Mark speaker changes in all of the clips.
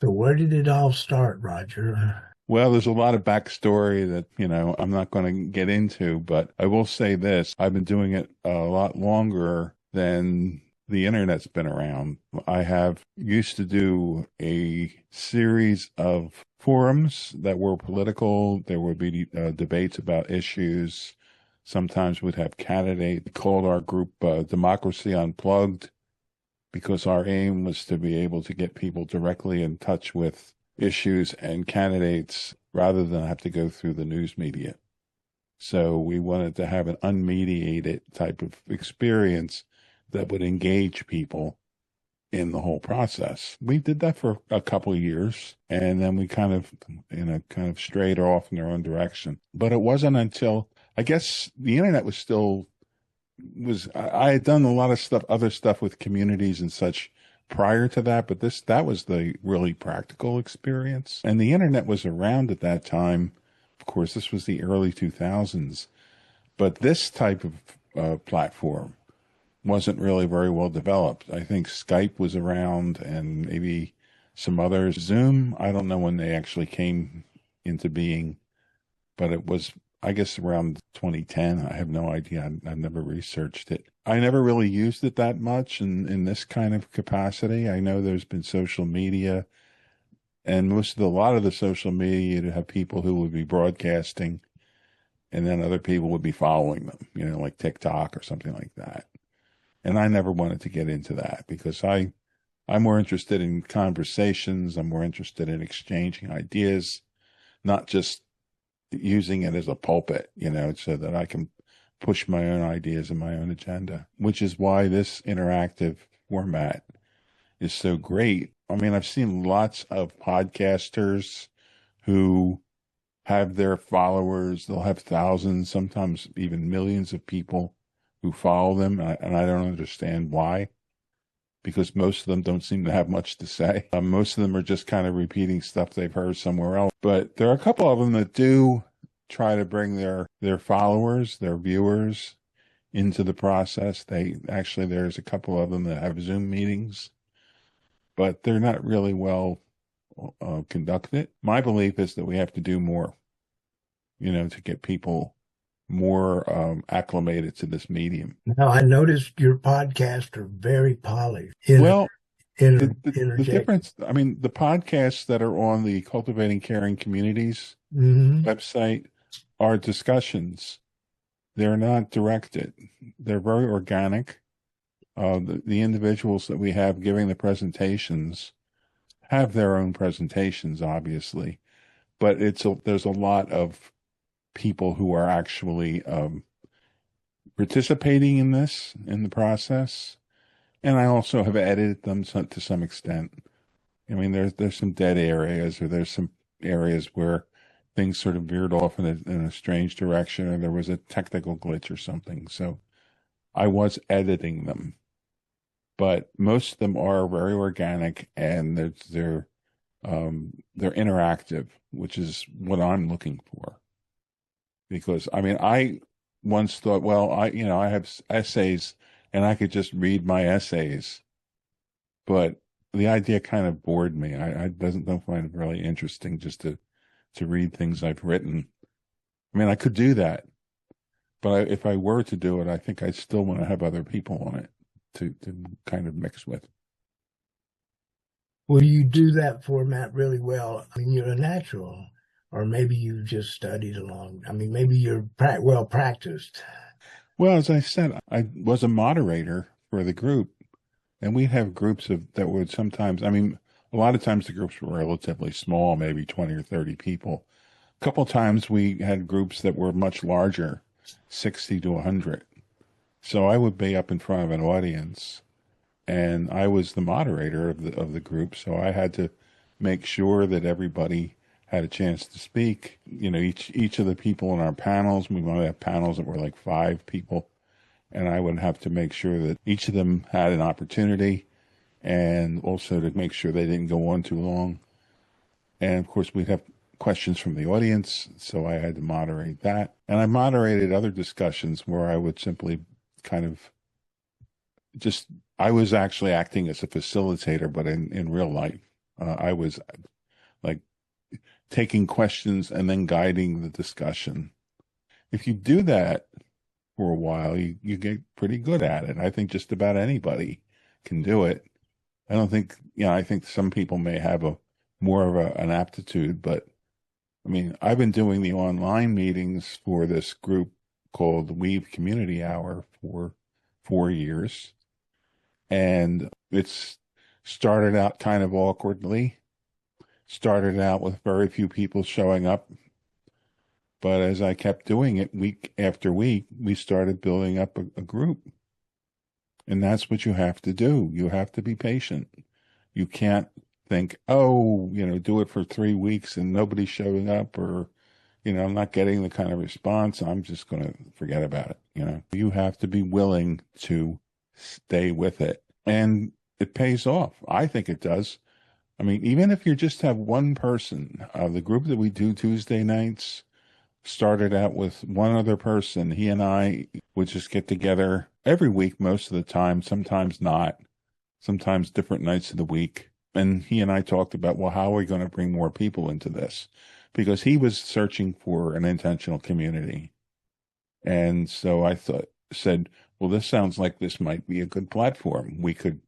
Speaker 1: So where did it all start, Roger?
Speaker 2: Well, there's a lot of backstory that, I'm not going to get into, but I will say this. I've been doing it a lot longer than the internet's been around. I have used to do a series of forums that were political. There would be debates about issues. Sometimes we'd have candidates. We called our group Democracy Unplugged because our aim was to be able to get people directly in touch with issues and candidates rather than have to go through the news media. So we wanted to have an unmediated type of experience that would engage people in the whole process. We did that for a couple of years, and then we kind of strayed off in our own direction. But it wasn't until, I guess, the internet I had done a lot of other stuff with communities and such prior to that, but that was the really practical experience. And the internet was around at that time. Of course, this was the early 2000s, but this type of platform wasn't really very well developed. I think Skype was around and maybe some others. Zoom, I don't know when they actually came into being, but it was, I guess, around 2010. I have no idea. I've never researched it. I never really used it that much in this kind of capacity. I know there's been social media, and a lot of the social media, you'd have people who would be broadcasting, and then other people would be following them, like TikTok or something like that. And I never wanted to get into that because I'm more interested in conversations. I'm more interested in exchanging ideas, not just using it as a pulpit, so that I can push my own ideas and my own agenda, which is why this interactive format is so great. I mean, I've seen lots of podcasters who have their followers. They'll have thousands, sometimes even millions of people who follow them. And I don't understand why, because most of them don't seem to have much to say. Most of them are just kind of repeating stuff they've heard somewhere else. But there are a couple of them that do try to bring their followers, their viewers into the process. There's a couple of them that have Zoom meetings, but they're not really well conducted. My belief is that we have to do more, to get people more acclimated to this medium.
Speaker 1: Now, I noticed your podcasts are very polished,
Speaker 2: Well, the
Speaker 1: interject.
Speaker 2: difference, I mean, the podcasts that are on the Cultivating Caring Communities
Speaker 1: Hmm.
Speaker 2: website are discussions. They're not directed. They're very organic. The individuals that we have giving the presentations have their own presentations, obviously, but there's a lot of people who are actually participating in the process. And I also have edited them to some extent. I mean, there's some dead areas, or there's some areas where things sort of veered off in a strange direction, or there was a technical glitch or something. So I was editing them, but most of them are very organic, and they're interactive, which is what I'm looking for. Because I mean, I once thought, well, I have essays, and I could just read my essays, but the idea kind of bored me. I don't find it really interesting just to read things I've written. I mean, I could do that, but if I were to do it, I think I still want to have other people on it to kind of mix with.
Speaker 1: Well, you do that format really well. I mean, you're a natural, or maybe you just studied along. I mean, maybe you're well practiced.
Speaker 2: Well, as I said, I was a moderator for the group, and we'd have groups that would sometimes, I mean, a lot of times the groups were relatively small, maybe 20 or 30 people. A couple of times we had groups that were much larger, 60 to 100. So I would be up in front of an audience, and I was the moderator of the group, so I had to make sure that everybody had a chance to speak. Each of the people in our panels, we might have panels that were like 5 people, and I would have to make sure that each of them had an opportunity, and also to make sure they didn't go on too long. And of course, we'd have questions from the audience, so I had to moderate that. And I moderated other discussions where I would simply kind of just, I was actually acting as a facilitator, but in real life. I was like taking questions and then guiding the discussion. If you do that for a while, you get pretty good at it. I think just about anybody can do it. I don't think, I think some people may have a more of an aptitude, but I mean, I've been doing the online meetings for this group called Weave Community Hour for 4 years. And it's started out kind of awkwardly, started out with very few people showing up. But as I kept doing it week after week, we started building up a group. And that's what you have to do. You have to be patient. You can't think, oh, do it for 3 weeks and nobody's showing up, or, I'm not getting the kind of response. I'm just going to forget about it. You have to be willing to stay with it. And it pays off. I think it does. I mean, even if you just have one person, the group that we do Tuesday nights started out with one other person. He and I would just get together every week, most of the time, sometimes not, sometimes different nights of the week. And he and I talked about, well, how are we going to bring more people into this? Because he was searching for an intentional community. And so said, well, this sounds like this might be a good platform. We could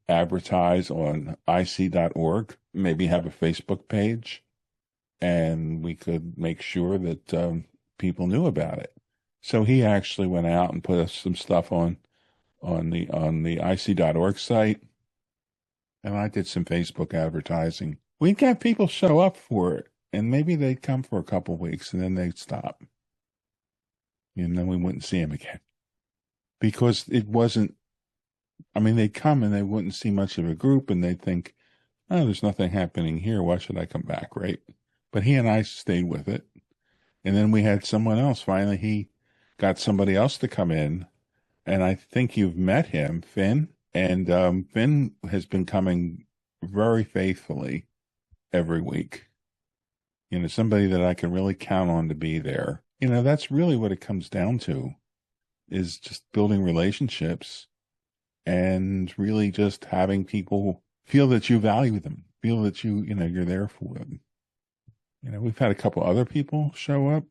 Speaker 2: advertise on IC.org, maybe have a Facebook page, and we could make sure that people knew about it. So he actually went out and put some stuff on the IC.org site, and I did some Facebook advertising. We'd have people show up for it, and maybe they'd come for a couple of weeks, and then they'd stop, and then we wouldn't see them again because it wasn't. I mean, they'd come and they wouldn't see much of a group, and they'd think, "Oh, there's nothing happening here. Why should I come back?" Right? But he and I stayed with it. And then we had someone else. Finally, he got somebody else to come in. And I think you've met him, Finn. And Finn has been coming very faithfully every week. Somebody that I can really count on to be there. That's really what it comes down to, is just building relationships and really just having people feel that you value them, feel that you're there for them. We've had a couple other people show up.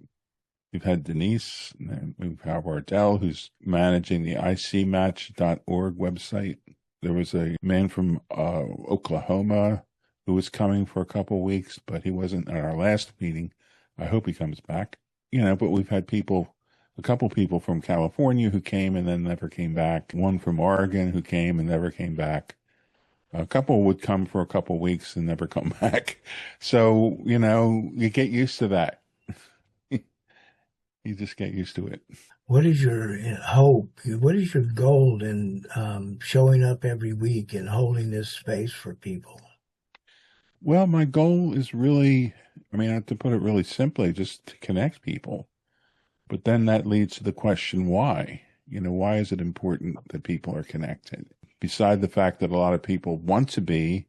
Speaker 2: We've had Denise, and we've had Ardell, who's managing the icmatch.org website. There was a man from Oklahoma who was coming for a couple of weeks, but he wasn't at our last meeting. I hope he comes back. But we've had a couple people from California who came and then never came back. One from Oregon who came and never came back. A couple would come for a couple of weeks and never come back. So, you get used to that. You just get used to it.
Speaker 1: What is your hope? What is your goal in showing up every week and holding this space for people?
Speaker 2: Well, my goal is really, I mean, to put it really simply, just to connect people. But then that leads to the question, why? Why is it important that people are connected? Besides the fact that a lot of people want to be,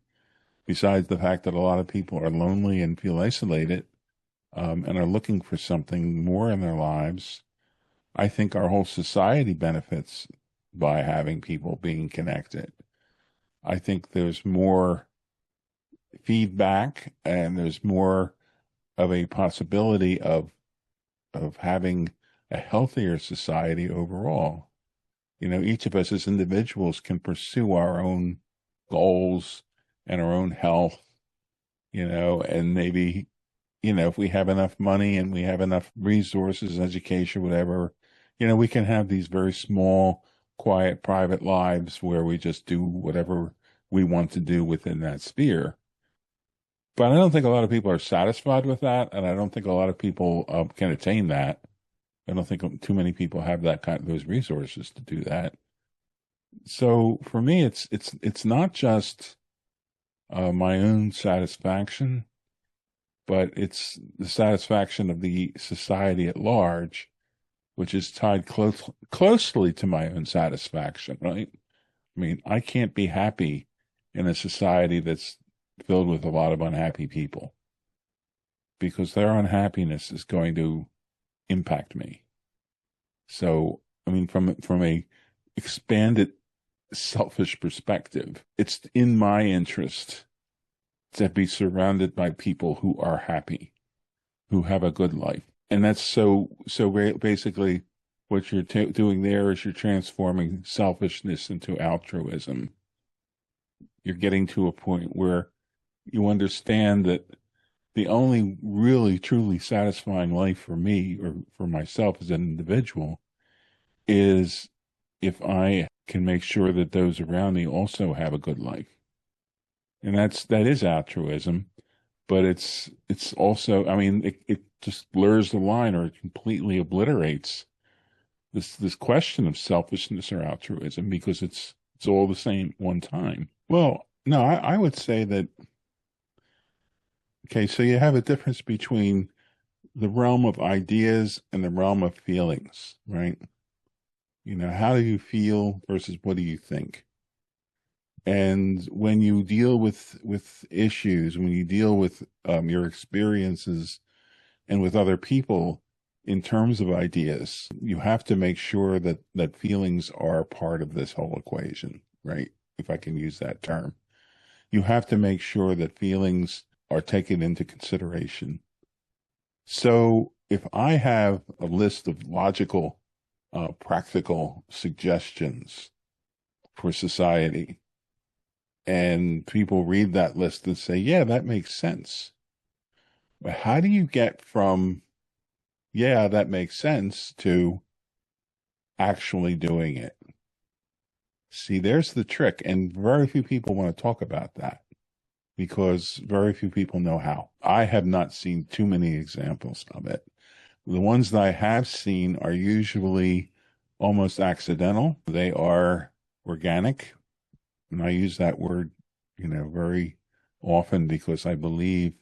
Speaker 2: besides the fact that a lot of people are lonely and feel isolated, and are looking for something more in their lives, I think our whole society benefits by having people being connected. I think there's more feedback and there's more of a possibility of having a healthier society overall. Each of us as individuals can pursue our own goals and our own health, and maybe, if we have enough money and we have enough resources, education, whatever, we can have these very small, quiet, private lives where we just do whatever we want to do within that sphere. But I don't think a lot of people are satisfied with that, and I don't think a lot of people can attain that. I don't think too many people have those resources to do that. So for me, it's not just my own satisfaction, but it's the satisfaction of the society at large, which is tied closely to my own satisfaction, right? I mean, I can't be happy in a society that's filled with a lot of unhappy people, because their unhappiness is going to impact me. So, I mean, from a expanded selfish perspective, it's in my interest to be surrounded by people who are happy, who have a good life. And that's basically what you're doing there is you're transforming selfishness into altruism. You're getting to a point where you understand that the only really truly satisfying life for me or for myself as an individual is if I can make sure that those around me also have a good life. And that is altruism, but it's also, I mean, it just blurs the line or it completely obliterates this question of selfishness or altruism because it's all the same one time. Well, no, I would say that, okay, so you have a difference between the realm of ideas and the realm of feelings, right? You know, how do you feel versus what do you think? And when you deal with issues, when you deal with your experiences and with other people in terms of ideas, you have to make sure that feelings are part of this whole equation, right? If I can use that term. You have to make sure that feelings are taken into consideration. So if I have a list of logical, practical suggestions for society, and people read that list and say, yeah, that makes sense. But how do you get from, yeah, that makes sense to actually doing it? See, there's the trick. And very few people want to talk about that because very few people know how. I have not seen too many examples of it. The ones that I have seen are usually almost accidental. They are organic. And I use that word, very often because I believe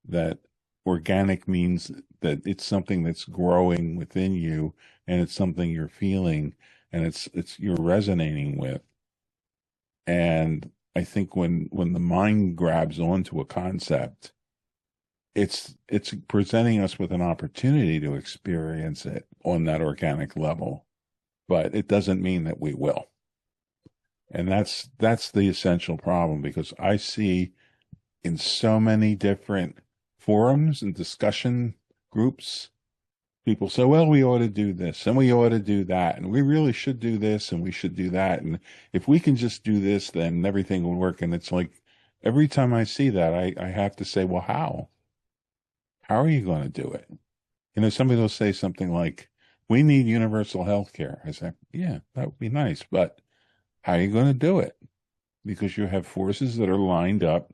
Speaker 2: that organic means that it's something that's growing within you and it's something you're feeling and it's you're resonating with. And I think when the mind grabs onto a concept, it's presenting us with an opportunity to experience it on that organic level, but it doesn't mean that we will. And that's the essential problem because I see in so many different forums and discussion groups, people say, well, we ought to do this and we ought to do that. And we really should do this and we should do that. And if we can just do this, then everything will work. And it's like every time I see that, I have to say, well, how? How are you going to do it? Somebody will say something like, we need universal health care. I say, yeah, that would be nice. But how are you going to do it? Because you have forces that are lined up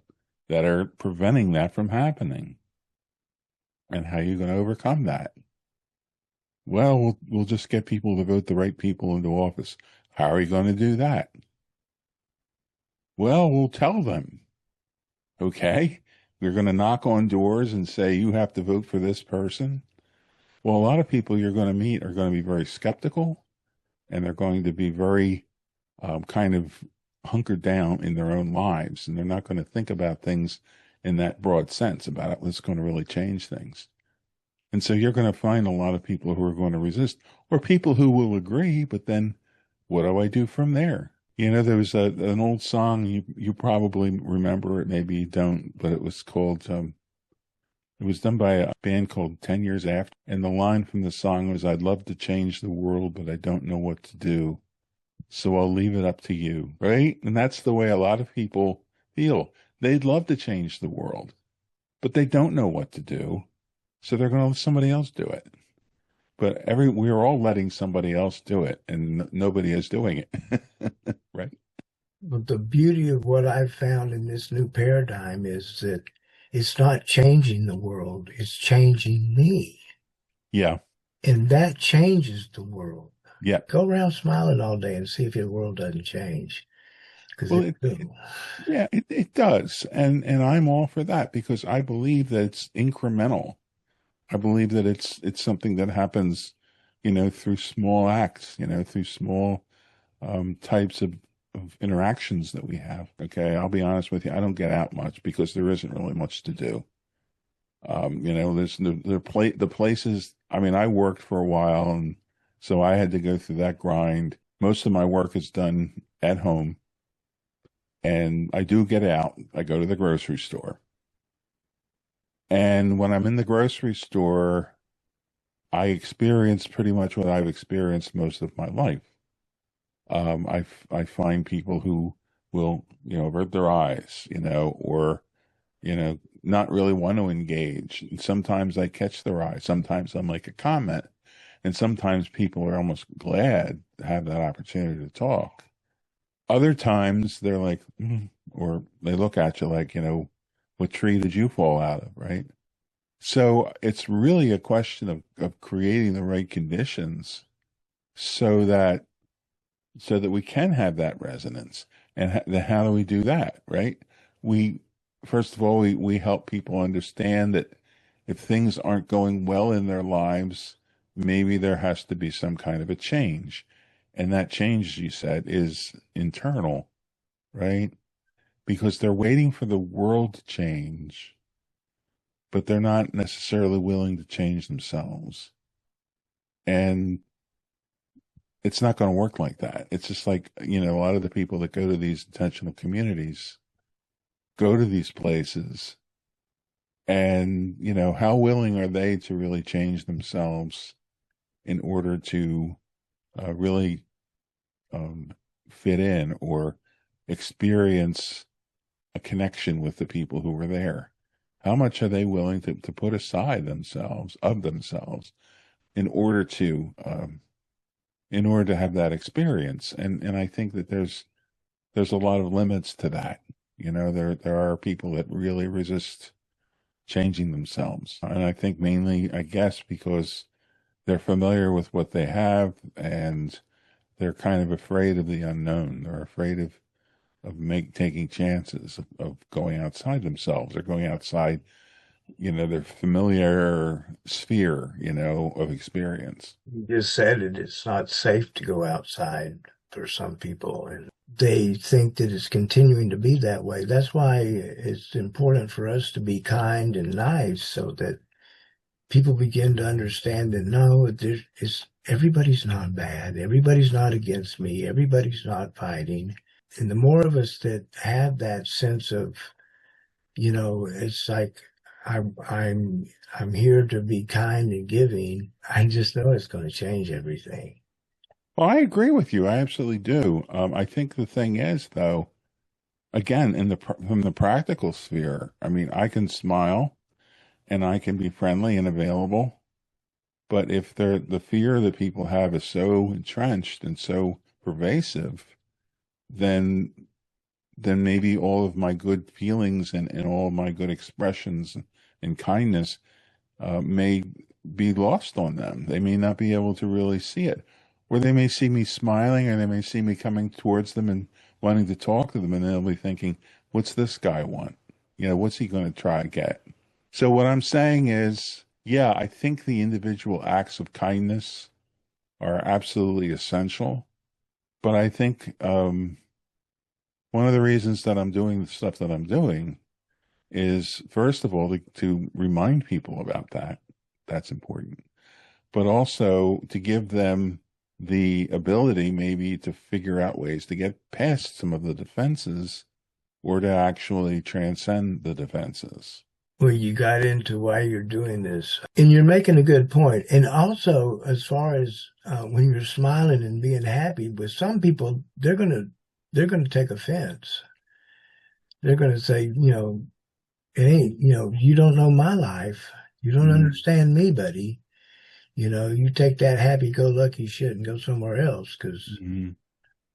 Speaker 2: that are preventing that from happening. And how are you going to overcome that? Well, we'll just get people to vote the right people into office. How are you going to do that? Well, we'll tell them. Okay, we're going to knock on doors and say, you have to vote for this person. Well, a lot of people you're going to meet are going to be very skeptical and they're going to be very kind of hunkered down in their own lives. And they're not going to think about things in that broad sense about what's going to really change things. And so you're going to find a lot of people who are going to resist or people who will agree, but then what do I do from there? There was an old song, you probably remember it, maybe you don't, but it was called, it was done by a band called 10 Years After. And the line from the song was, I'd love to change the world, but I don't know what to do. So I'll leave it up to you, right? And that's the way a lot of people feel. They'd love to change the world, but they don't know what to do. So they're going to let somebody else do it. But we're all letting somebody else do it, and nobody is doing it. Right?
Speaker 1: But the beauty of what I've found in this new paradigm is that it's not changing the world, it's changing me.
Speaker 2: Yeah.
Speaker 1: And that changes the world.
Speaker 2: Yeah.
Speaker 1: Go around smiling all day and see if your world doesn't change. Because
Speaker 2: Well, it does. And I'm all for that because I believe that it's incremental. I believe that it's something that happens, through small acts, through small types of interactions that we have. Okay, I'll be honest with you, I don't get out much because there isn't really much to do. There's the places. I mean, I worked for a while, and so I had to go through that grind. Most of my work is done at home, And I do get out. I go to the grocery store. And when I'm in the grocery store, I experience pretty much what I've experienced most of my life. I find people who will, avert their eyes, or, not really want to engage. And sometimes I catch their eye. Sometimes I'm like a comment. And sometimes people are almost glad to have that opportunity to talk. Other times they're like, or they look at you like, what tree did you fall out of, right? So it's really a question of creating the right conditions so that we can have that resonance. And how do we do that, right? We First of all, we help people understand that if things aren't going well in their lives, maybe there has to be some kind of a change. And that change, as you said, is internal, right? Because they're waiting for the world to change, but they're not necessarily willing to change themselves. And it's not going to work like that. It's just like, a lot of the people that go to these intentional communities go to these places and, how willing are they to really change themselves in order to really um, fit in or experience a connection with the people who were there? How much are they willing to put aside themselves in order to have that experience? And I think that there's a lot of limits to that. There are people that really resist changing themselves. And I think mainly, I guess, because they're familiar with what they have and they're kind of afraid of the unknown. They're afraid of taking chances of going outside themselves or going outside, their familiar sphere, of experience.
Speaker 1: You just said it, it's not safe to go outside for some people, and they think that it's continuing to be that way. That's why it's important for us to be kind and nice so that people begin to understand that no, everybody's not bad. Everybody's not against me. Everybody's not fighting. And the more of us that have that sense of, it's like I'm I'm I'm here to be kind and giving. I just know it's going to change everything.
Speaker 2: Well, I agree with you. I absolutely do. I think the thing is, though, again, from the practical sphere, I mean, I can smile and I can be friendly and available, but if the fear that people have is so entrenched and so pervasive, then maybe all of my good feelings and all of my good expressions and kindness may be lost on them. They may not be able to really see it. Or they may see me smiling, or they may see me coming towards them and wanting to talk to them, and they'll be thinking, what's this guy want? What's he going to try to get? So what I'm saying is, yeah, I think the individual acts of kindness are absolutely essential. But I think one of the reasons that I'm doing the stuff that I'm doing is, first of all, to remind people about that. That's important. But also to give them the ability maybe to figure out ways to get past some of the defenses or to actually transcend the defenses.
Speaker 1: Well, you got into why you're doing this, and you're making a good point. And also, as far as when you're smiling and being happy, with some people, they're gonna take offense. They're gonna say, it ain't, you don't know my life. You don't
Speaker 2: Mm,
Speaker 1: understand me, buddy. You take that happy-go-lucky shit and go somewhere else because
Speaker 2: mm,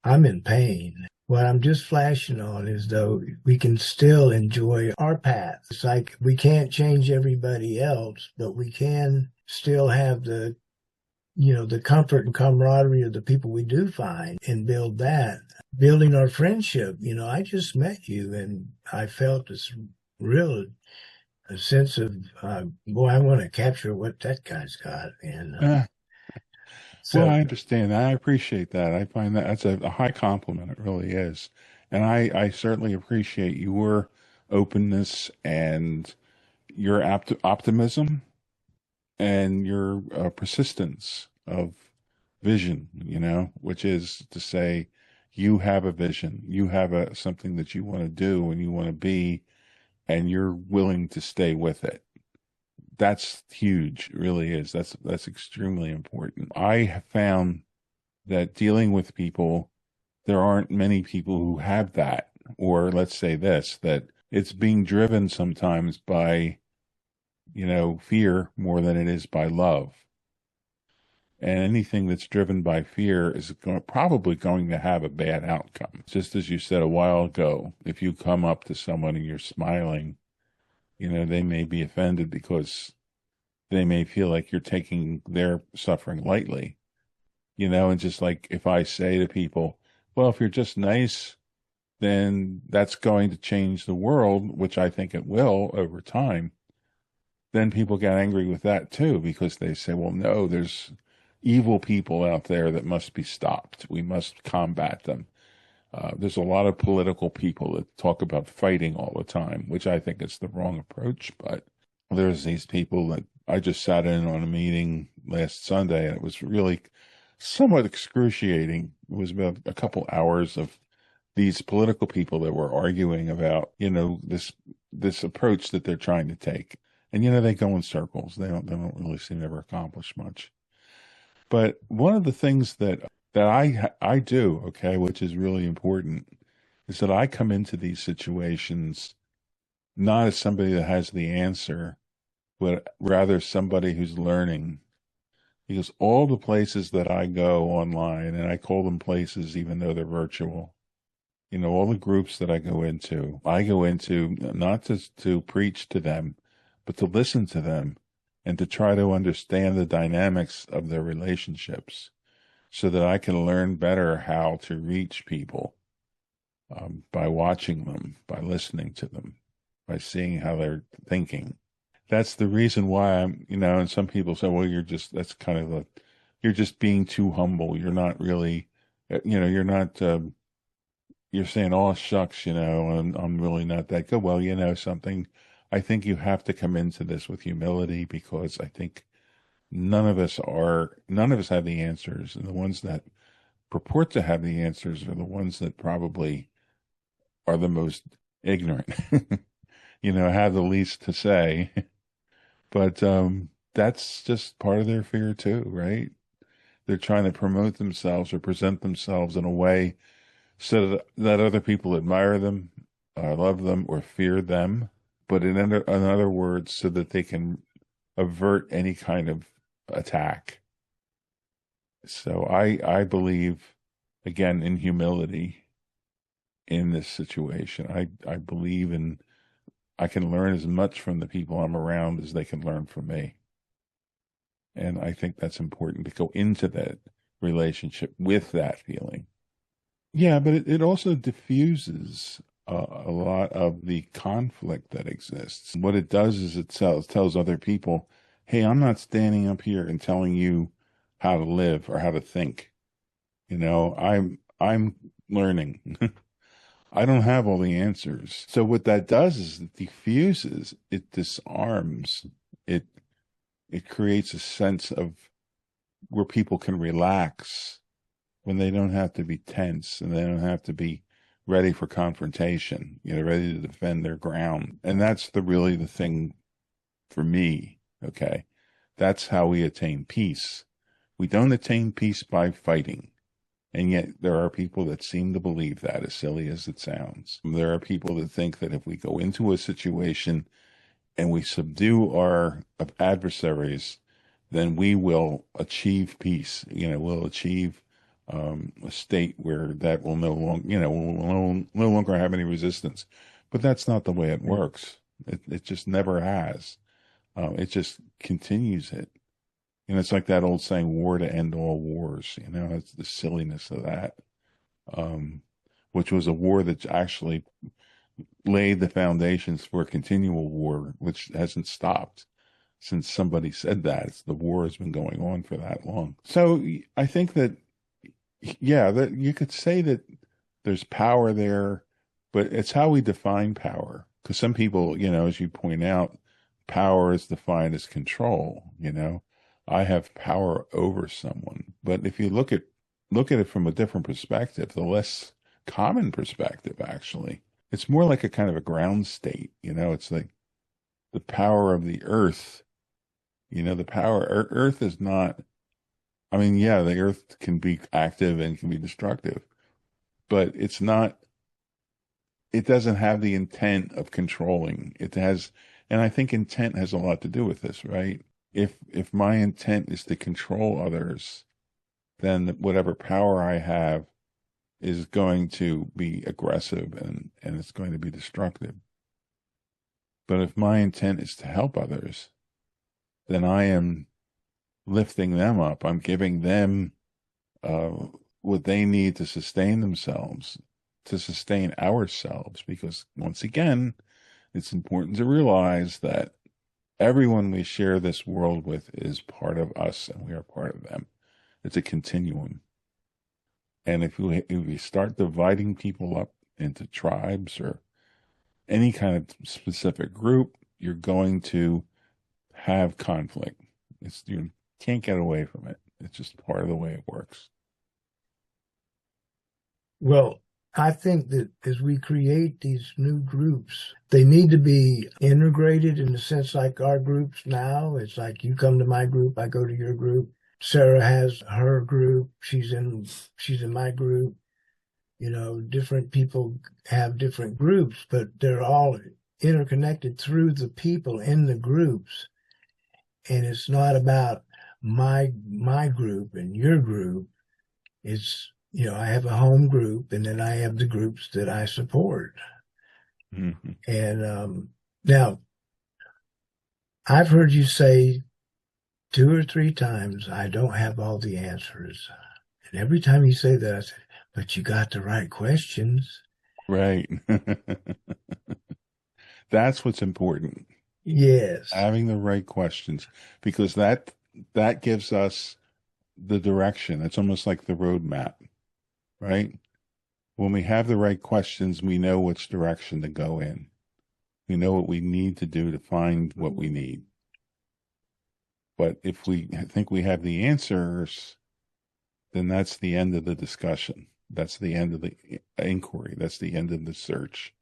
Speaker 1: I'm in pain. What I'm just flashing on is though we can still enjoy our path. It's like we can't change everybody else, but we can still have the comfort and camaraderie of the people we do find and build that. Building our friendship. I just met you and I felt this real a sense of, boy, I want to capture what that guy's got. And
Speaker 2: mm. Well,
Speaker 1: so
Speaker 2: I understand that. I appreciate that. I find that that's a high compliment. It really is. And I certainly appreciate your openness and your optimism and your persistence of vision, which is to say, You have a vision, you have something that you want to do and you want to be, and you're willing to stay with it. That's huge, it really is. That's extremely important. I have found that dealing with people, there aren't many people who have that, or let's say this, that it's being driven sometimes by, fear more than it is by love. And anything that's driven by fear is probably going to have a bad outcome. Just as you said a while ago, if you come up to someone and you're smiling, they may be offended because they may feel like you're taking their suffering lightly, and just like if I say to people, well, if you're just nice, then that's going to change the world, which I think it will over time. Then people get angry with that too, because they say, well, no, there's evil people out there that must be stopped. We must combat them. There's a lot of political people that talk about fighting all the time, which I think is the wrong approach. But there's these people that I just sat in on a meeting last Sunday, and it was really somewhat excruciating. It was about a couple hours of these political people that were arguing about, this approach that they're trying to take. And, they go in circles. They don't really seem to ever accomplish much. But one of the things that I do, okay, which is really important, is that I come into these situations not as somebody that has the answer, but rather somebody who's learning. Because all the places that I go online, and I call them places even though they're virtual, all the groups that I go into not just to preach to them, but to listen to them and to try to understand the dynamics of their relationships so that I can learn better how to reach people, by watching them, by listening to them, by seeing how they're thinking. That's the reason why and some people say, well, you're just being too humble. You're not really, you're not, you're saying, oh, shucks, I'm really not that good. Well, something, I think you have to come into this with humility, because I think none of us have the answers. And the ones that purport to have the answers are the ones that probably are the most ignorant, have the least to say. But that's just part of their fear too, right? They're trying to promote themselves or present themselves in a way so that other people admire them, love them, or fear them. But in other words, so that they can avert any kind of attack. So I believe, again, in humility in this situation. I believe I can learn as much from the people I'm around as they can learn from me. And I think that's important to go into that relationship with that feeling. Yeah, but it also diffuses a lot of the conflict that exists. What it does is it tells other people, hey, I'm not standing up here and telling you how to live or how to think. I'm learning. I don't have all the answers. So what that does is it diffuses, it disarms, it creates a sense of where people can relax when they don't have to be tense and they don't have to be ready for confrontation, ready to defend their ground. And that's really the thing for me. Okay. That's how we attain peace. We don't attain peace by fighting. And yet there are people that seem to believe that, as silly as it sounds. There are people that think that if we go into a situation and we subdue our adversaries, then we will achieve peace. We'll achieve a state where that will no longer, will no longer have any resistance. But that's not the way it works. It just never has. It just continues it. It's like that old saying, war to end all wars. It's the silliness of that, which was a war that actually laid the foundations for a continual war, which hasn't stopped since somebody said that. The war has been going on for that long. So I think that, yeah, that you could say that there's power there, but it's how we define power. Because some people, as you point out, power is defined as control. I have power over someone. But if you look at look at it from a different perspective, the less common perspective, actually. It's more like a kind of a ground state, it's like the power of the earth. The power, earth is not, I mean, yeah, the earth can be active and can be destructive, but it doesn't have the intent of controlling. It has, and I think intent has a lot to do with this, right? If my intent is to control others, then whatever power I have is going to be aggressive and it's going to be destructive. But if my intent is to help others, then I am lifting them up. I'm giving them uh, what they need to sustain themselves, to sustain ourselves. Because once again, it's important to realize that everyone we share this world with is part of us and we are part of them. It's a continuum. And if we start dividing people up into tribes or any kind of specific group, you're going to have conflict. You can't get away from it. It's just part of the way it works.
Speaker 1: Well, I think that as we create these new groups, they need to be integrated in the sense like our groups now. It's like you come to my group, I go to your group. Sarah has her group, she's in my group. Different people have different groups, but they're all interconnected through the people in the groups. And it's not about my group and your group. It's, I have a home group and then I have the groups that I support.
Speaker 2: Mm-hmm.
Speaker 1: And now I've heard you say 2 or 3 times, I don't have all the answers. And every time you say that, I say, but you got the right questions.
Speaker 2: Right. That's what's important.
Speaker 1: Yes.
Speaker 2: Having the right questions, because that gives us the direction. It's almost like the roadmap, right? When we have the right questions, we know which direction to go in. We know what we need to do to find what we need. But if we think we have the answers, then that's the end of the discussion. That's the end of the inquiry. That's the end of the search.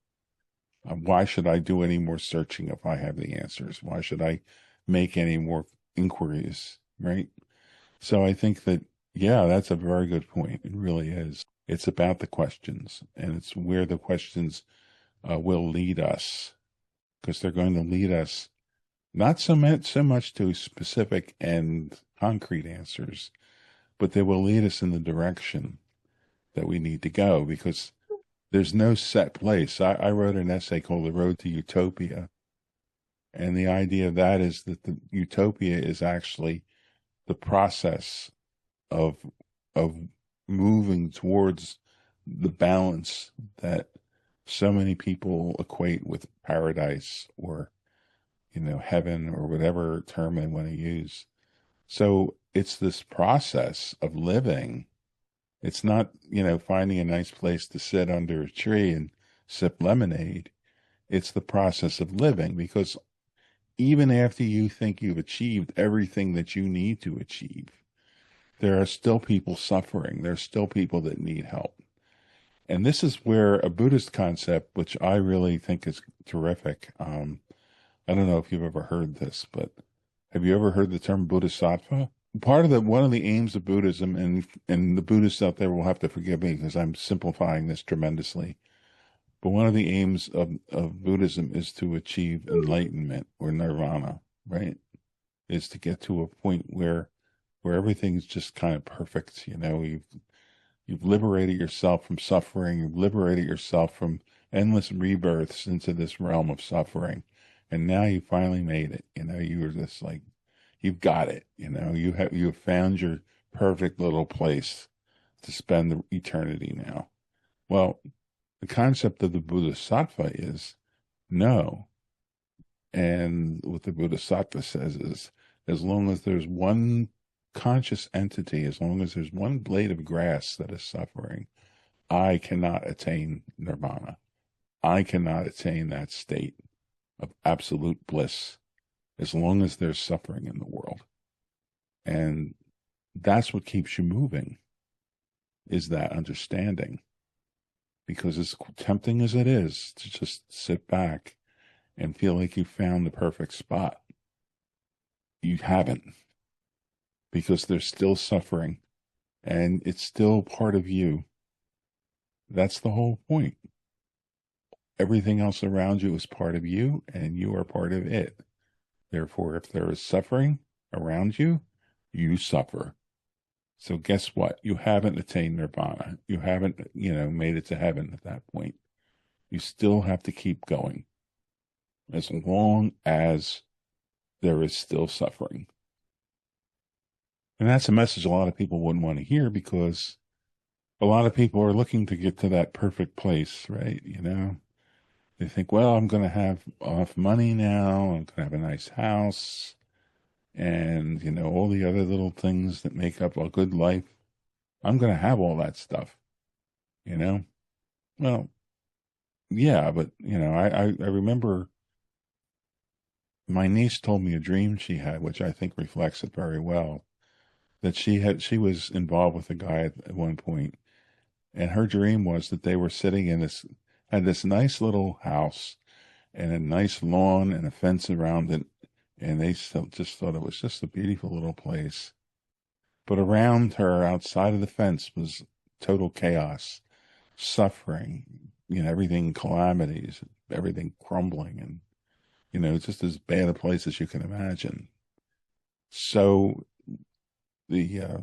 Speaker 2: Why should I do any more searching if I have the answers? Why should I make any more inquiries, right? So I think that, yeah, that's a very good point. It really is. It's about the questions, and it's where the questions will lead us, because they're going to lead us not so much to specific and concrete answers, but they will lead us in the direction that we need to go, because there's no set place. I wrote an essay called The Road to Utopia, and the idea of that is that the utopia is actually the process of of moving towards the balance that so many people equate with paradise or heaven or whatever term they want to use. So it's this process of living. It's not, finding a nice place to sit under a tree and sip lemonade. It's the process of living, because even after you think you've achieved everything that you need to achieve, there are still people suffering. There are still people that need help. And this is where a Buddhist concept, which I really think is terrific. I don't know if you've ever heard this, but have you ever heard the term bodhisattva? One of the aims of Buddhism, and the Buddhists out there will have to forgive me because I'm simplifying this tremendously, but one of the aims of Buddhism is to achieve enlightenment or nirvana, right? Is to get to a point where everything's just kind of perfect. You've liberated yourself from suffering. You've liberated yourself from endless rebirths into this realm of suffering. And now you finally made it. You were just like, you've got it. You have found your perfect little place to spend the eternity now. Well, the concept of the Bodhisattva is no. And what the Bodhisattva says is, as long as there's one conscious entity, as long as there's one blade of grass that is suffering, I cannot attain nirvana. I cannot attain that state of absolute bliss as long as there's suffering in the world. And that's what keeps you moving. is that understanding. Because as tempting as it is to just sit back and feel like you found the perfect spot, you haven't, because there's still suffering and it's still part of you. That's the whole point. Everything else around you is part of you and you are part of it. Therefore, if there is suffering around you, you suffer. So guess what? You haven't attained nirvana. You haven't, made it to heaven at that point. You still have to keep going as long as there is still suffering. And that's a message a lot of people wouldn't want to hear, because a lot of people are looking to get to that perfect place, right? They think, well, I'm going to have enough money now. I'm going to have a nice house and, all the other little things that make up a good life. I'm going to have all that stuff, you know? Well, yeah, but, I remember my niece told me a dream she had, which I think reflects it very well, that she was involved with a guy at one point, and her dream was that they were sitting had this nice little house and a nice lawn and a fence around it, and they still just thought it was just a beautiful little place. But around her, outside of the fence, was total chaos, suffering, everything calamities, everything crumbling, and just as bad a place as you can imagine. So the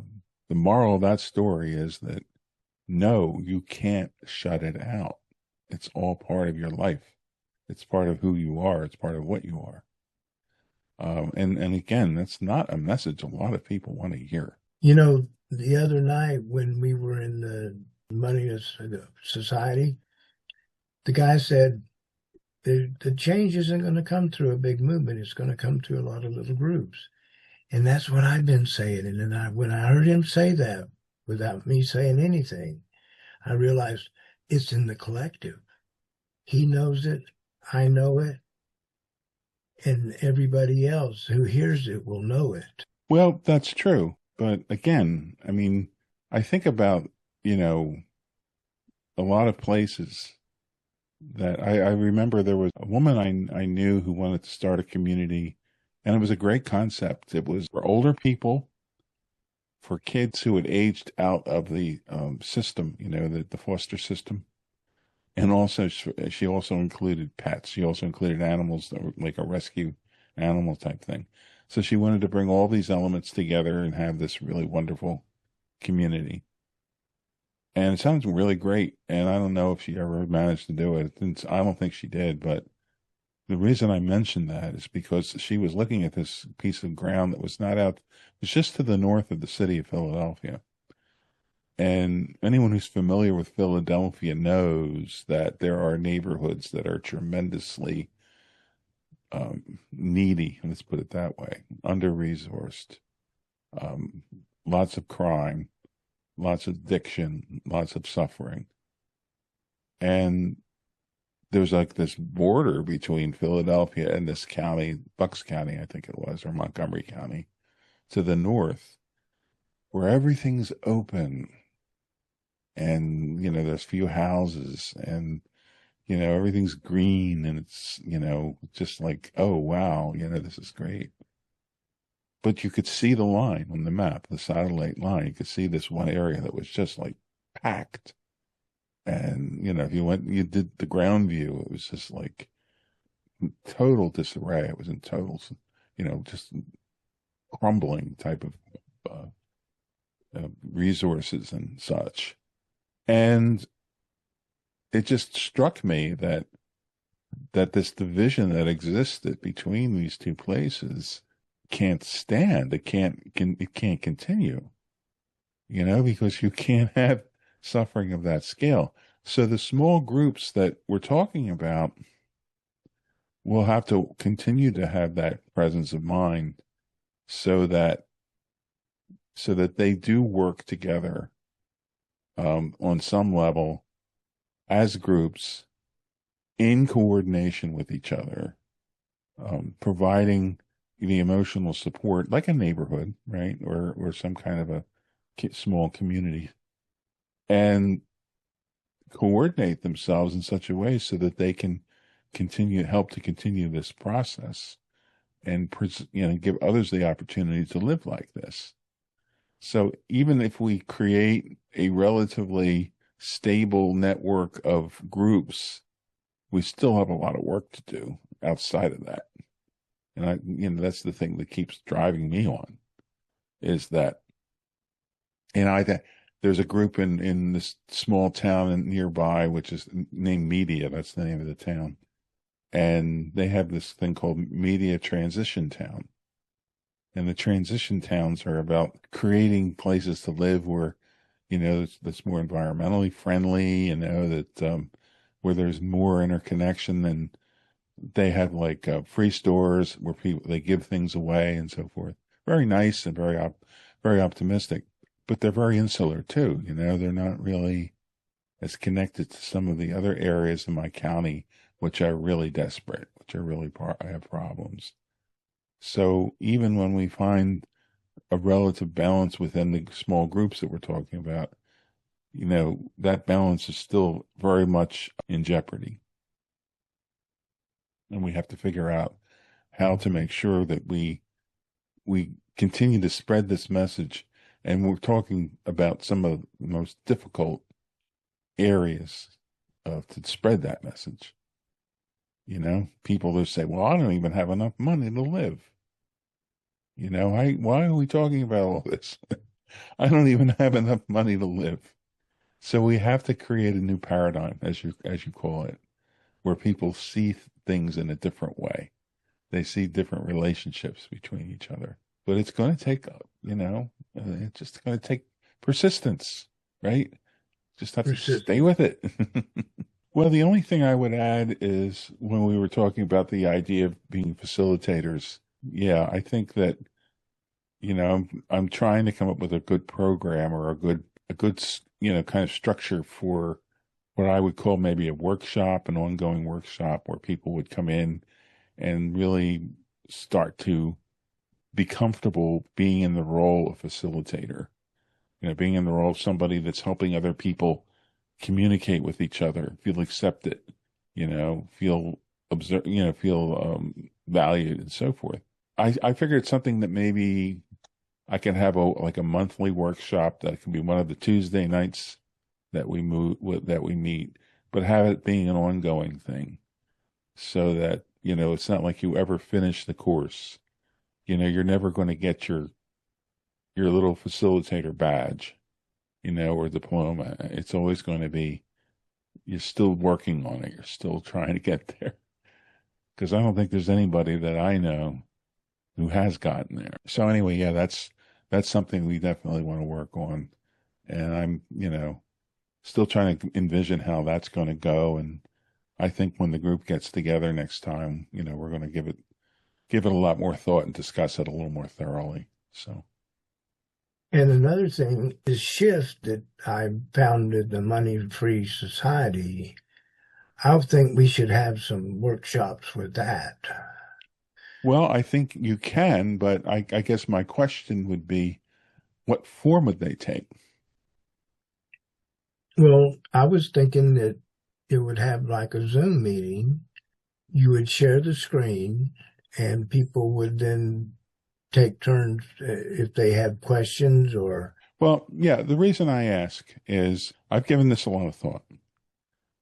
Speaker 2: moral of that story is that no, you can't shut it out. It's all part of your life. It's part of who you are. It's part of what you are. And again, that's not a message a lot of people want to hear.
Speaker 1: The other night when we were in the Moneyless Society, the guy said the change isn't going to come through a big movement. It's going to come through a lot of little groups. And that's what I've been saying. And then when I heard him say that, without me saying anything, I realized it's in the collective. He knows it. I know it. And everybody else who hears it will know it.
Speaker 2: Well, that's true. But again, I mean, I think about, a lot of places that I remember there was a woman I knew who wanted to start a community, and it was a great concept. It was for older people, for kids who had aged out of the system, the foster system. And also, she also included pets. She also included animals that were like a rescue animal type thing. So she wanted to bring all these elements together and have this really wonderful community. And it sounds really great. And I don't know if she ever managed to do it. I don't think she did. But the reason I mentioned that is because she was looking at this piece of ground that was not out, it was just to the north of the city of Philadelphia. And anyone who's familiar with Philadelphia knows that there are neighborhoods that are tremendously needy, let's put it that way, under-resourced, lots of crime, lots of addiction, lots of suffering. And there's like this border between Philadelphia and this county, Bucks County, I think it was, or Montgomery County, to the north, where everything's open. And, there's few houses and, everything's green and it's, just like, oh, wow, this is great. But you could see the line on the map, the satellite line. You could see this one area that was just like packed. And, if you did the ground view, it was just like total disarray. It was in total, just crumbling type of resources and such. And it just struck me that this division that existed between these two places can't stand. It can't continue, because you can't have suffering of that scale. So the small groups that we're talking about will have to continue to have that presence of mind so that they do work together on some level as groups in coordination with each other, providing the emotional support like a neighborhood, right? Or some kind of a small community. and coordinate themselves in such a way so that they can help to continue this process and give others the opportunity to live like this. So even if we create a relatively stable network of groups, we still have a lot of work to do outside of that. And that's the thing that keeps driving me on is that, there's a group in this small town nearby, which is named Media. That's the name of the town. And they have this thing called Media Transition Town. And the transition towns are about creating places to live where, that's more environmentally friendly, that where there's more interconnection, and they have like free stores where they give things away and so forth. Very nice and very optimistic, but they're very insular too. They're not really as connected to some of the other areas in my county, which are really desperate, which are really have problems. So even when we find a relative balance within the small groups that we're talking about, that balance is still very much in jeopardy. And we have to figure out how to make sure that we continue to spread this message. And we're talking about some of the most difficult areas to spread that message. People who say, well, I don't even have enough money to live. Why are we talking about all this? I don't even have enough money to live. So we have to create a new paradigm, as you call it, where people see things in a different way. They see different relationships between each other. But it's going to take, it's just going to take persistence, right? Just have to stay with it. Well, the only thing I would add is when we were talking about the idea of being facilitators, yeah, I think that, I'm trying to come up with a good program or a good, kind of structure for what I would call maybe a workshop, an ongoing workshop where people would come in and really start to be comfortable being in the role of facilitator, being in the role of somebody that's helping other people communicate with each other, feel accepted, feel observed, feel valued and so forth. I figured something that maybe I can have a monthly workshop that can be one of the Tuesday nights that we meet, but have it being an ongoing thing so that, it's not like you ever finish the course. You're never going to get your little facilitator badge, or diploma. It's always going to be, you're still working on it. You're still trying to get there. Because I don't think there's anybody that I know who has gotten there. So anyway, yeah, that's something we definitely want to work on. And I'm, still trying to envision how that's going to go. And I think when the group gets together next time, we're going to give it a lot more thought and discuss it a little more thoroughly. So.
Speaker 1: And another thing is shift that I founded the Money Free Society. I think we should have some workshops with that.
Speaker 2: Well, I think you can, but I guess my question would be, what form would they take?
Speaker 1: Well, I was thinking that it would have like a Zoom meeting. You would share the screen and people would then take turns if they have questions or.
Speaker 2: Well, yeah, the reason I ask is I've given this a lot of thought.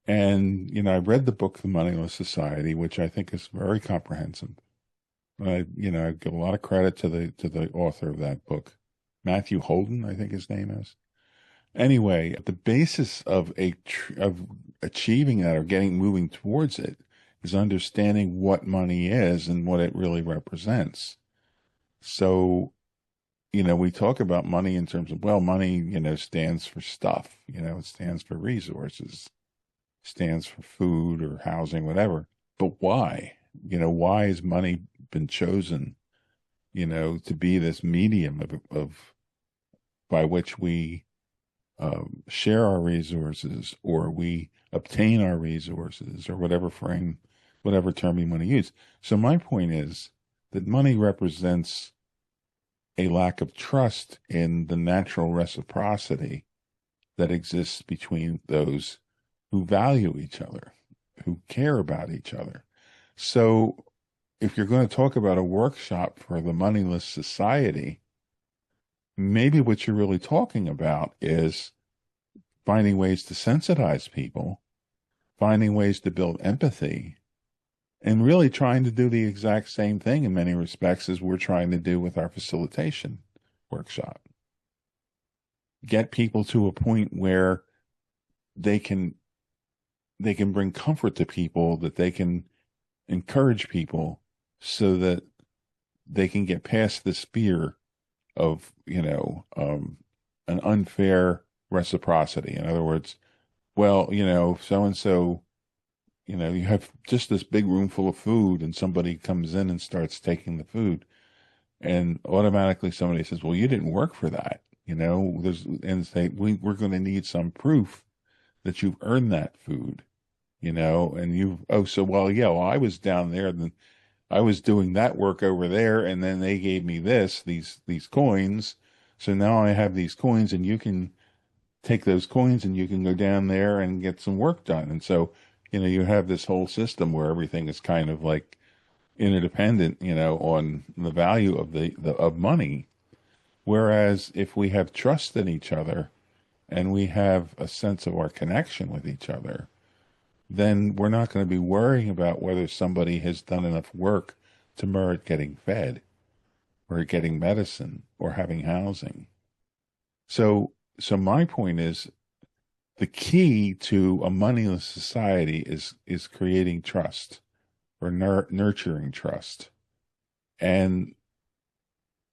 Speaker 2: And, I read the book, The Moneyless Society, which I think is very comprehensive. I give a lot of credit to the author of that book, Matthew Holden, I think his name is. Anyway, the basis of achieving that or moving towards it is understanding what money is and what it really represents. So, we talk about money in terms of, well, money, stands for stuff, it stands for resources, stands for food or housing, whatever. But why? Why has money been chosen, to be this medium of by which we share our resources or we obtain our resources or whatever term you want to use. So my point is that money represents a lack of trust in the natural reciprocity that exists between those who value each other, who care about each other. So if you're going to talk about a workshop for the moneyless society, maybe what you're really talking about is finding ways to sensitize people, finding ways to build empathy, and really trying to do the exact same thing in many respects as we're trying to do with our facilitation workshop. Get people to a point where they can bring comfort to people, that they can encourage people so that they can get past this fear of, an unfair reciprocity. In other words, well, so and so, you have just this big room full of food and somebody comes in and starts taking the food, and automatically somebody says, well, you didn't work for that. And say, we're going to need some proof that you've earned that food, and well, I was down there, and I was doing that work over there, and then they gave me these coins. So now I have these coins, and you can take those coins and you can go down there and get some work done. And so, you have this whole system where everything is kind of like interdependent, on the value of of money. Whereas if we have trust in each other and we have a sense of our connection with each other, then we're not going to be worrying about whether somebody has done enough work to merit getting fed or getting medicine or having housing. So my point is, the key to a moneyless society is creating trust, or nurturing trust. And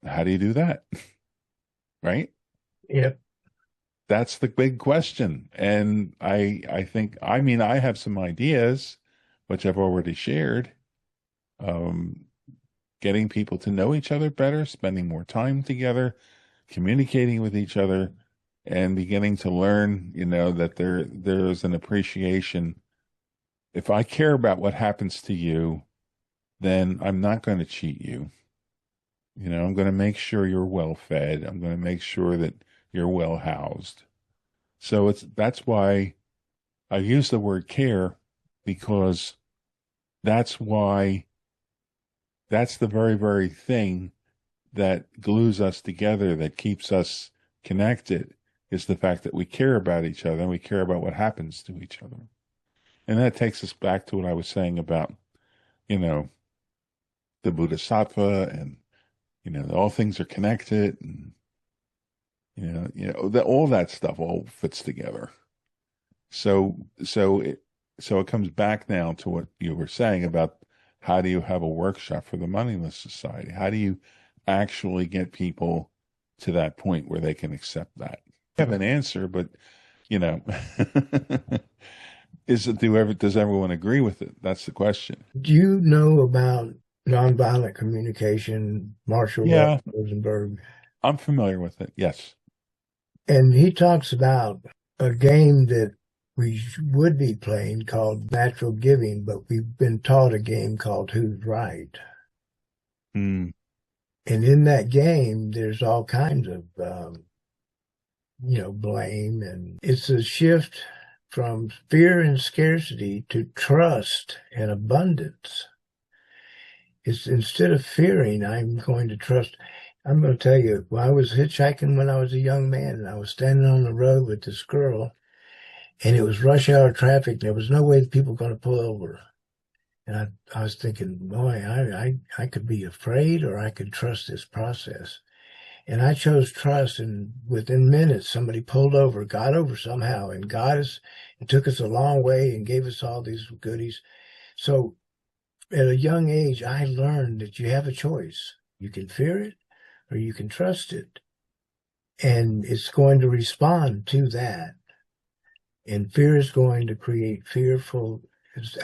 Speaker 2: how do you do that? Right?
Speaker 1: Yep.
Speaker 2: That's the big question. And I think, I have some ideas, which I've already shared. Um, Getting people to know each other better, spending more time together, communicating with each other, and beginning to learn, that there's an appreciation. If I care about what happens to you, then I'm not going to cheat you. I'm going to make sure you're well fed. I'm going to make sure that you're well housed. So that's why I use the word care, because that's why that's the very, very thing that glues us together, that keeps us connected, is the fact that we care about each other and we care about what happens to each other. And that takes us back to what I was saying about, you know, the Bodhisattva, and, all things are connected, and, all that stuff all fits together. So it comes back now to what you were saying about, how do you have a workshop for the moneyless society? How do you actually get people to that point where they can accept that? I have an answer, but you know, does everyone agree with it? That's the question.
Speaker 1: Do you know about nonviolent communication, Marshall
Speaker 2: Yeah,
Speaker 1: Rosenberg?
Speaker 2: I'm familiar with it. Yes.
Speaker 1: And he talks about a game that we would be playing called Natural Giving, but we've been taught a game called Who's Right.
Speaker 2: Mm.
Speaker 1: And in that game, there's all kinds of, blame. And it's a shift from fear and scarcity to trust and abundance. It's instead of fearing, I'm going to trust. I'm going to tell you, I was hitchhiking when I was a young man, and I was standing on the road with this girl, and it was rush hour traffic. There was no way that people were going to pull over. And I was thinking, boy, I could be afraid, or I could trust this process. And I chose trust, and within minutes, somebody pulled over, got over somehow, and got us, and took us a long way, and gave us all these goodies. So at a young age, I learned that you have a choice. You can fear it, or you can trust it. And it's going to respond to that. And fear is going to create fearful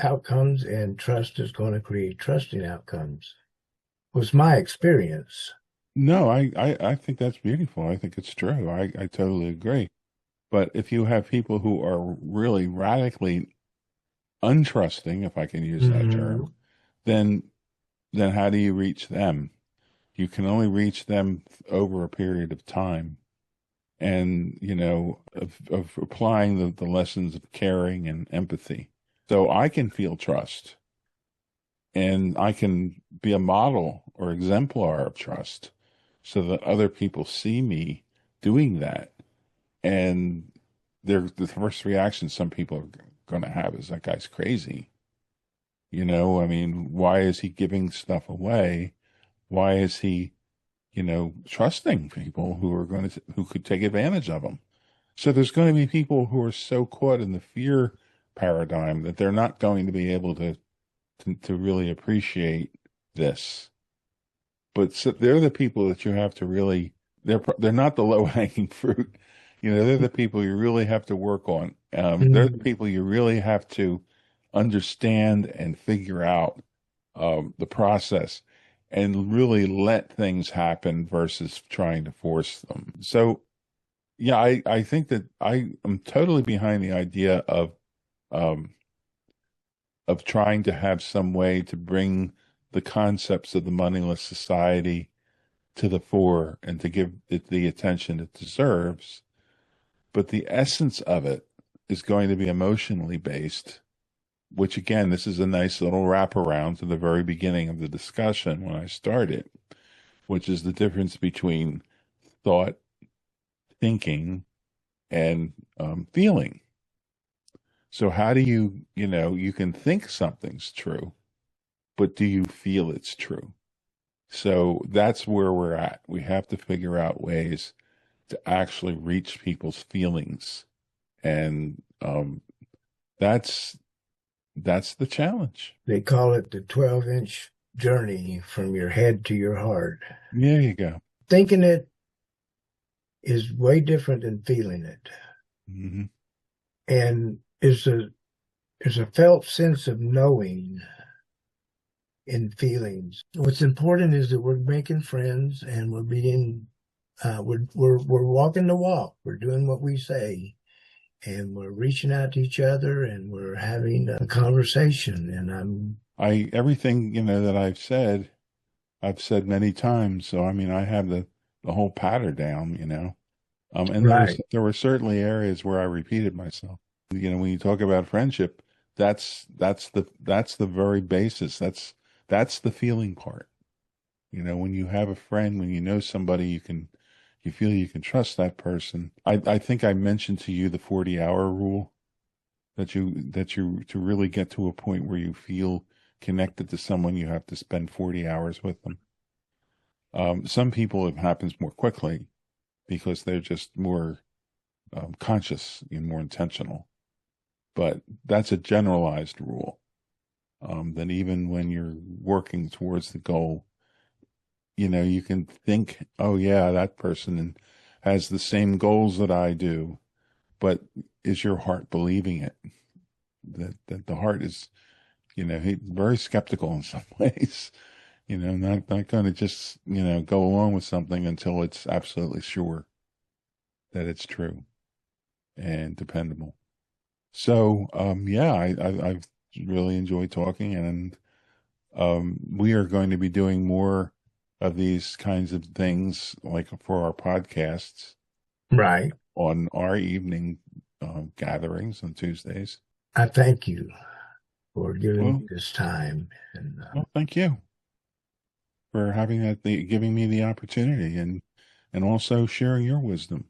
Speaker 1: outcomes, and trust is going to create trusting outcomes. Was my experience.
Speaker 2: No, I think that's beautiful. I think it's true. I totally agree. But if you have people who are really radically untrusting, if I can use that
Speaker 1: Mm-hmm.
Speaker 2: term, then how do you reach them? You can only reach them over a period of time. and, of applying the lessons of caring and empathy. So I can feel trust and I can be a model or exemplar of trust so that other people see me doing that. And the first reaction some people are going to have is that guy's crazy. I mean, why is he giving stuff away? Why is he, trusting people who could take advantage of him? So there's going to be people who are so caught in the fear paradigm that they're not going to be able to really appreciate this. But so they're the people that you have to really, they're not the low hanging fruit. They're the people you really have to work on. They're the
Speaker 1: Mhm.
Speaker 2: people you really have to understand and figure out the process and really let things happen versus trying to force them. So, yeah, I think that I am totally behind the idea um, of trying to have some way to bring the concepts of the moneyless society to the fore and to give it the attention it deserves. But the essence of it is going to be emotionally based, which again, this is a nice little wraparound to the very beginning of the discussion when I started, which is the difference between thought, thinking, and feeling. So how do you can think something's true, but do you feel it's true? So that's where we're at. We have to figure out ways to actually reach people's feelings. And that's that's the challenge.
Speaker 1: They call it the 12-inch journey from your head to your heart.
Speaker 2: There you go.
Speaker 1: Thinking it is way different than feeling it.
Speaker 2: Hmm.
Speaker 1: And there's a felt sense of knowing in feelings. What's important is that we're making friends and we're walking the walk. We're doing what we say, and we're reaching out to each other, and we're having a conversation. And I'm
Speaker 2: I everything that I've said many times. So I mean, I have the whole pattern down. And
Speaker 1: right.
Speaker 2: there were certainly areas where I repeated myself. When you talk about friendship, that's the very basis. That's the feeling part. When you have a friend, when you know somebody, you feel you can trust that person. I think I mentioned to you the 40-hour rule that you to really get to a point where you feel connected to someone, you have to spend 40 hours with them. Some people it happens more quickly because they're just more conscious and more intentional. But that's a generalized rule. That even when you're working towards the goal, you can think, oh yeah, that person has the same goals that I do, but is your heart believing it? That the heart is, very skeptical in some ways, not going to just, go along with something until it's absolutely sure that it's true and dependable. So, yeah, I've really enjoyed talking, and we are going to be doing more of these kinds of things, like for our podcasts
Speaker 1: Right.
Speaker 2: on our evening gatherings on Tuesdays.
Speaker 1: I thank you for giving me
Speaker 2: Well,
Speaker 1: this time. And
Speaker 2: well, thank you for giving me the opportunity and also sharing your wisdom.